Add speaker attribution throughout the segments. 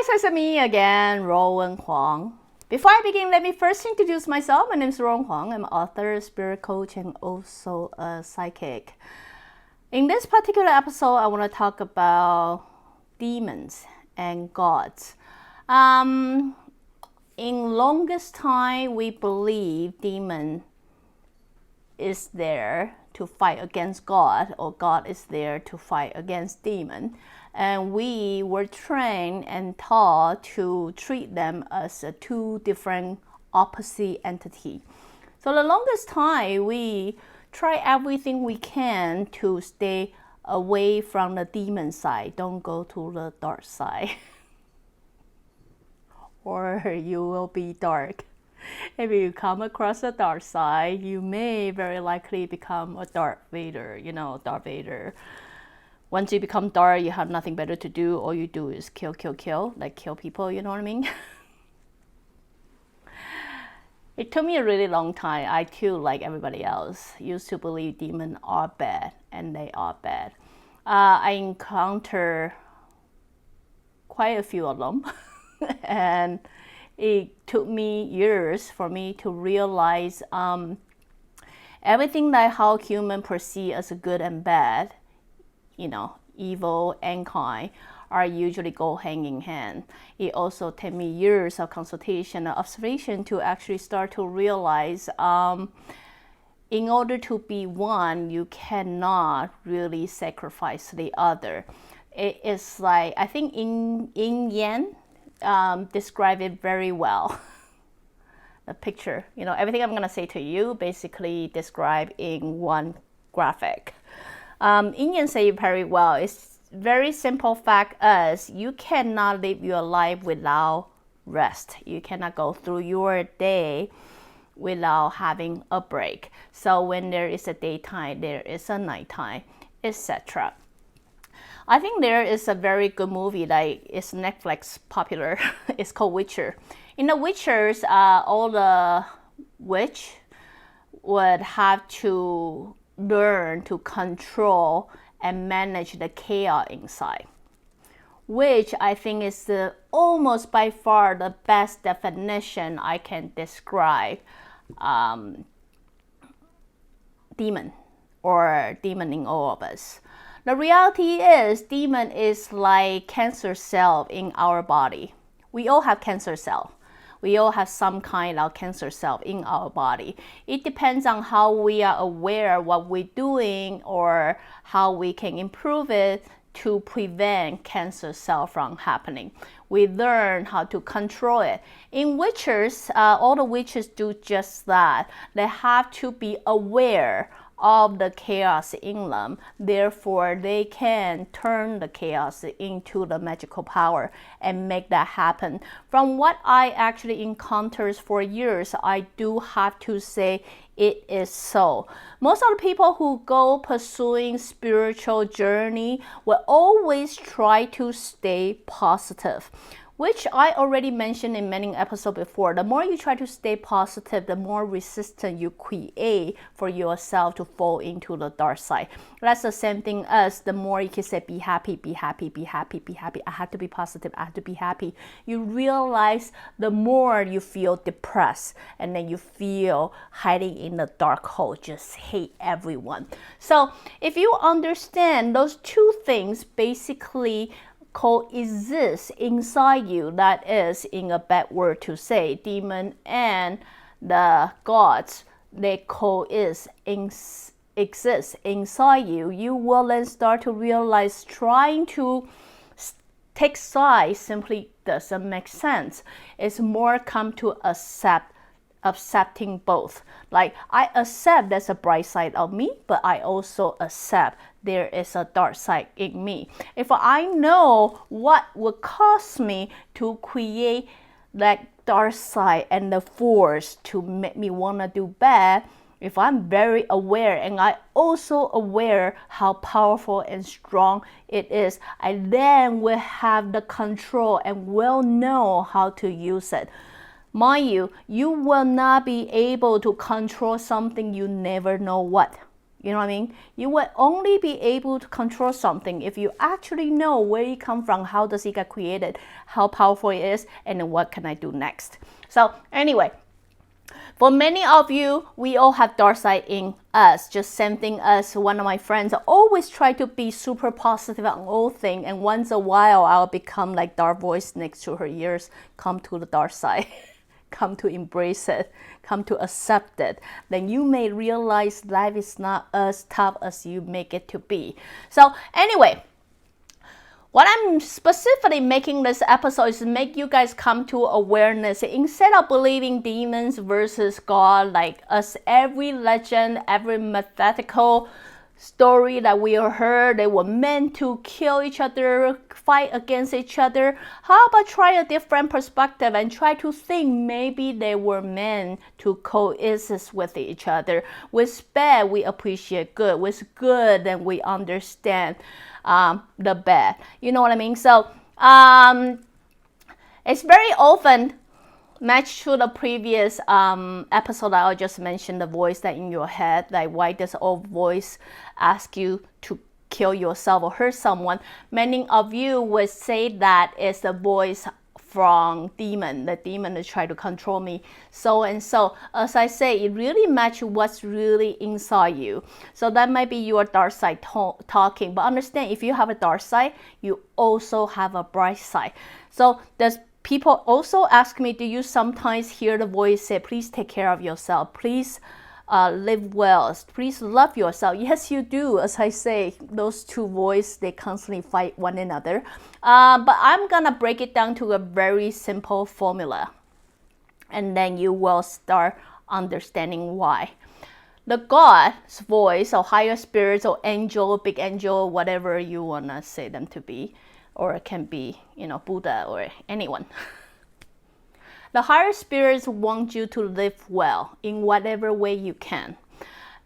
Speaker 1: Hi, it's me again, Ruowen Huang. Before I begin, let me first introduce myself. My name is Ruowen Huang. I'm an author, spirit coach, and also a psychic. In this particular episode, I want to talk about demons and gods. In longest time, we believe demon is there to fight against God, or God is there to fight against demon. And we were trained and taught to treat them as two different opposite entities. So the longest time, we try everything we can to stay away from the demon side. Don't go to the dark side, or you will be dark. If you come across the dark side, you may very likely become a Darth Vader, Darth Vader. Once you become dark, you have nothing better to do. All you do is kill, like kill people, you know what I mean? It took me a really long time. I too, like everybody else, used to believe demons are bad, and they are bad. I encounter quite a few of them. And it took me years for me to realize everything that how human perceive as good and bad, evil and kind, are usually go hand in hand. It also took me years of consultation and observation to actually start to realize in order to be one, you cannot really sacrifice the other. It is like, I think in Yang describe it very well. The picture, everything I'm going to say to you basically describe in one graphic. Indians say it very well. It's very simple fact as you cannot live your life without rest. You cannot go through your day without having a break. So when there is a daytime, there is a nighttime, etc. I think there is a very good movie that is Netflix popular. It's called Witcher. In the Witchers, all the witch would have to learn to control and manage the chaos inside, which I think is almost by far the best definition I can describe demon, or demon in all of us. The reality is, demon is like cancer cell in our body. We all have cancer cell. We all have some kind of cancer cell in our body. It depends on how we are aware of what we're doing or how we can improve it to prevent cancer cell from happening. We learn how to control it. In witches, all the witches do just that. They have to be aware of the chaos in them. Therefore, they can turn the chaos into the magical power and make that happen. From what I actually encountered for years, I do have to say it is so. Most of the people who go pursuing spiritual journey will always try to stay positive, which I already mentioned in many episodes before. The more you try to stay positive, the more resistance you create for yourself to fall into the dark side. That's the same thing as the more you can say, be happy, be happy, be happy, be happy. I have to be positive, I have to be happy. You realize the more you feel depressed, and then you feel hiding in the dark hole, just hate everyone. So if you understand those two things basically coexist inside you, that is, in a bad word to say, demon and the gods, they exist inside you, you will then start to realize trying to take sides simply doesn't make sense. It's more come to accepting both. Like, I accept there's a bright side of me, but I also accept there is a dark side in me. If I know what would cause me to create that dark side and the force to make me want to do bad, if I'm very aware and I also aware how powerful and strong it is, I then will have the control and will know how to use it. Mind you, you will not be able to control something you never know what. You know what I mean? You will only be able to control something if you actually know where it come from, how does it get created, how powerful it is, and then what can I do next. So anyway, for many of you, we all have dark side in us. Just same thing as one of my friends. I always try to be super positive on all things, and once a while, I'll become like dark voice next to her ears. Come to the dark side. Come to embrace it. Come to accept it. Then you may realize life is not as tough as you make it to be. So anyway, what I'm specifically making this episode is to make you guys come to awareness. Instead of believing demons versus God, like as every legend, every mythological story that we heard, they were meant to kill each other, fight against each other. How about try a different perspective and try to think maybe they were meant to coexist with each other. With bad, we appreciate good. With good, then we understand the bad. You know what I mean? So it's very often matched to the previous episode that I just mentioned, the voice that in your head, like why does old voice ask you to kill yourself or hurt someone? Many of you would say that it's the voice from demon. The demon that try to control me, so and so. As I say, it really matches what's really inside you. So that might be your dark side talking. But understand, if you have a dark side, you also have a bright side. So there's people also ask me, do you sometimes hear the voice say, please take care of yourself, please live well, please love yourself? Yes, you do. As I say, those two voices, they constantly fight one another. But I'm gonna break it down to a very simple formula, and then you will start understanding why. The God's voice, or higher spirits, or angel, big angel, whatever you wanna say them to be, or it can be, Buddha or anyone. The higher spirits want you to live well in whatever way you can,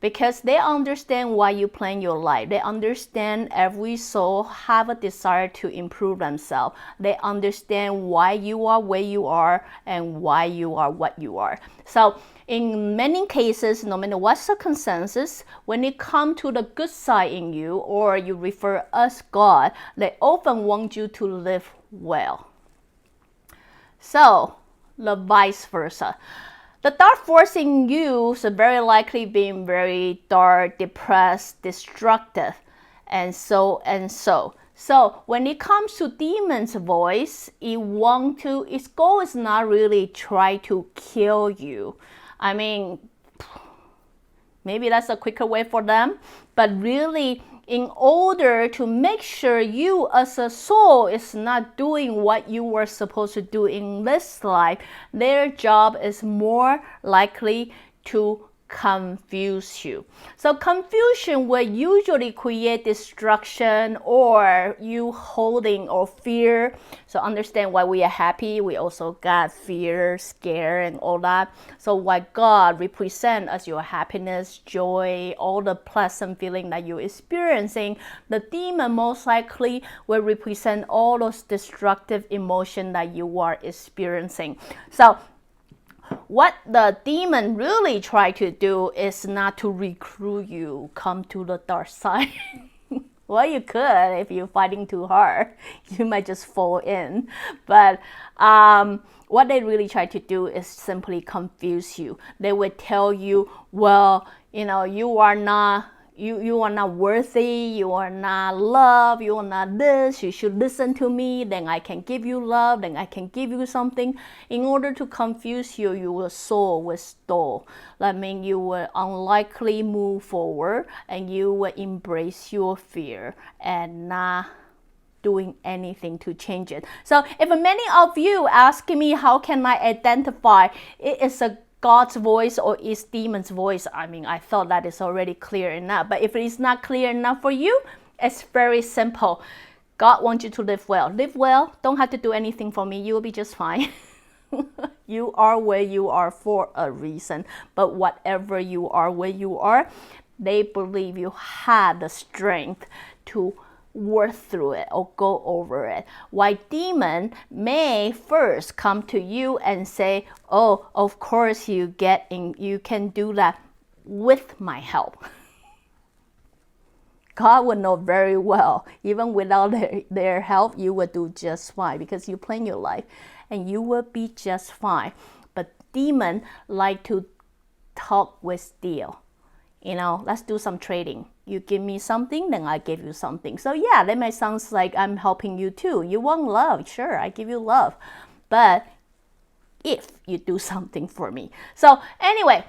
Speaker 1: because they understand why you plan your life. They understand every soul have a desire to improve themselves. They understand why you are where you are and why you are what you are. So in many cases, no matter what circumstances, when it comes to the good side in you, or you refer as God, they often want you to live well. So the vice versa. The dark force in you is very likely being very dark, depressed, destructive, and so and so. So when it comes to demon's voice, its goal is not really try to kill you. I mean, maybe that's a quicker way for them, but really, in order to make sure you as a soul is not doing what you were supposed to do in this life, their job is more likely to confuse you. So confusion will usually create destruction or you holding or fear. So understand why we are happy, we also got fear, scare, and all that. So what God represents as your happiness, joy, all the pleasant feeling that you're experiencing, the demon most likely will represent all those destructive emotion that you are experiencing. So what the demon really try to do is not to recruit you, come to the dark side. Well, you could if you're fighting too hard. You might just fall in. But what they really try to do is simply confuse you. They would tell you, well, you are not worthy, you are not loved, you are not this, you should listen to me, then I can give you love, then I can give you something. In order to confuse you, your soul will stall. That means you will unlikely move forward and you will embrace your fear and not doing anything to change it. So if many of you asking me how can I identify it is a God's voice or is demon's voice, I thought that is already clear enough. But if it is not clear enough for you, it's very simple. God wants you to live well. Live well, don't have to do anything for me, you will be just fine. You are where you are for a reason. But whatever you are where you are, they believe you have the strength to work through it or go over it. Why demon may first come to you and say, oh, of course you can do that with my help. God would know very well, even without their help, you would do just fine because you plan your life and you will be just fine. But demons like to talk with deal. Let's do some trading. You give me something, then I give you something. So yeah, that might sound like I'm helping you too. You want love, sure, I give you love. But if you do something for me. So anyway,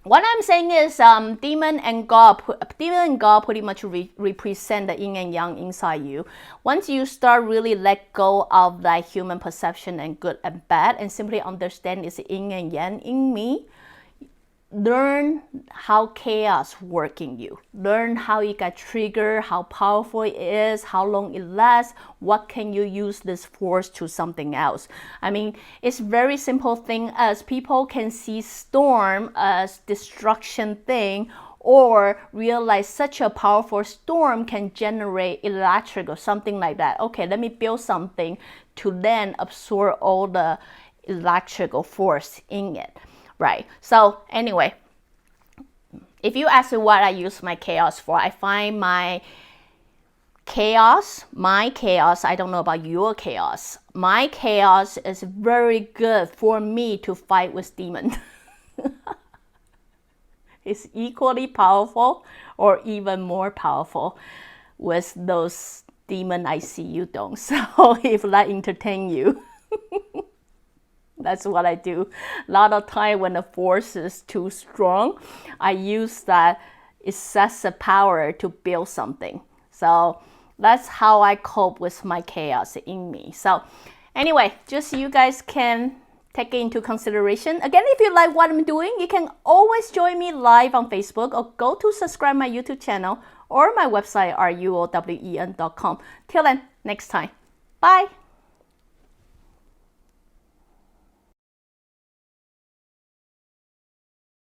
Speaker 1: what I'm saying is demon and God pretty much represent the yin and yang inside you. Once you start really let go of that human perception and good and bad and simply understand it's yin and yang in me, learn how chaos works in you. Learn how it got triggered, how powerful it is, how long it lasts, what can you use this force to something else. I mean, it's very simple thing as people can see storm as destruction thing, or realize such a powerful storm can generate electric or something like that. Okay, let me build something to then absorb all the electrical force in it. Right. So anyway, if you ask me what I use my chaos for, I find my chaos, I don't know about your chaos. My chaos is very good for me to fight with demons. It's equally powerful or even more powerful with those demons I see you don't. So if that entertain you. That's what I do. A lot of time when the force is too strong, I use that excessive power to build something. So that's how I cope with my chaos in me. So anyway, just you guys can take it into consideration. Again, if you like what I'm doing, you can always join me live on Facebook or go to subscribe my YouTube channel or my website, ruowen.com. Till then, next time. Bye.